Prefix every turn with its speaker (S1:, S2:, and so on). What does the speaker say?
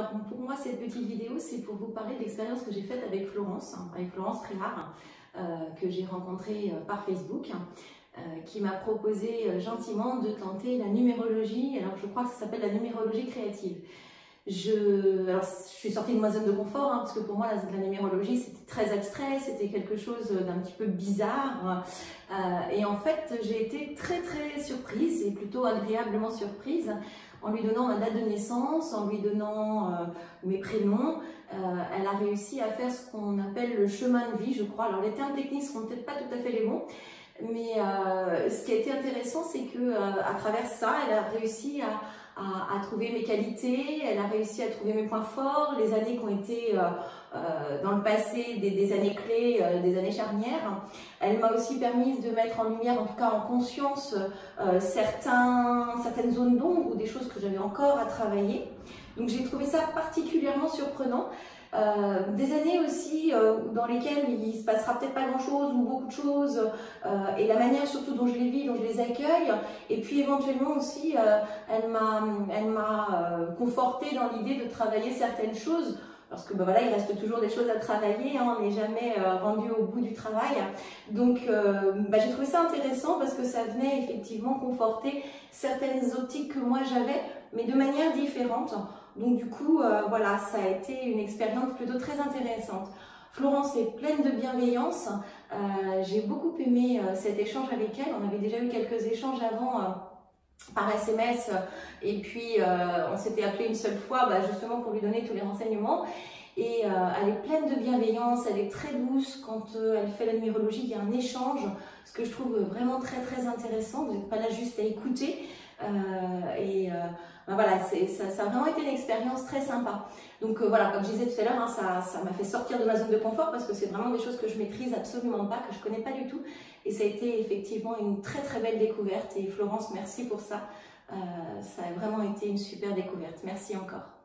S1: Alors pour moi, cette petite vidéo, c'est pour vous parler de l'expérience que j'ai faite avec Florence Fréard, que j'ai rencontrée par Facebook, qui m'a proposé gentiment de tenter la numérologie. Alors je crois que ça s'appelle la numérologie créative. Alors, je suis sortie de ma zone de confort, parce que pour moi la numérologie c'était très abstrait, c'était quelque chose d'un petit peu bizarre, et en fait j'ai été très surprise, et plutôt agréablement surprise, en lui donnant ma date de naissance, en lui donnant mes prénoms. Elle a réussi à faire ce qu'on appelle le chemin de vie, je crois. Alors les termes techniques seront peut-être pas tout à fait les bons, mais ce qui a été intéressant, c'est que à travers ça, elle a réussi à trouver mes qualités, elle a réussi à trouver mes points forts, les années qui ont été dans le passé des années clés, des années charnières. Elle m'a aussi permis de mettre en lumière, en tout cas en conscience, certaines zones d'ombre ou des choses que j'avais encore à travailler. Donc j'ai trouvé ça particulièrement surprenant. Des années aussi dans lesquelles il se passera peut-être pas grand chose ou beaucoup de choses, et la manière surtout dont je les vis, dont je les accueille, et puis éventuellement aussi elle m'a confortée dans l'idée de travailler certaines choses, parce que voilà, il reste toujours des choses à travailler, on n'est jamais rendu au bout du travail. Donc j'ai trouvé ça intéressant parce que ça venait effectivement conforter certaines optiques que moi j'avais, mais de manière différente. Donc du coup, voilà, ça a été une expérience plutôt très intéressante. Florence est pleine de bienveillance. J'ai beaucoup aimé cet échange avec elle. On avait déjà eu quelques échanges avant par SMS, et puis on s'était appelé une seule fois justement pour lui donner tous les renseignements. Et elle est pleine de bienveillance, elle est très douce. Quand elle fait la numérologie, il y a un échange, ce que je trouve vraiment très intéressant. Vous n'êtes pas là juste à écouter. Voilà, ça a vraiment été une expérience très sympa. Donc voilà, comme je disais tout à l'heure, ça m'a fait sortir de ma zone de confort parce que c'est vraiment des choses que je maîtrise absolument pas, que je connais pas du tout. Et ça a été effectivement une très belle découverte. Et Florence, merci pour ça. Ça a vraiment été une super découverte. Merci encore.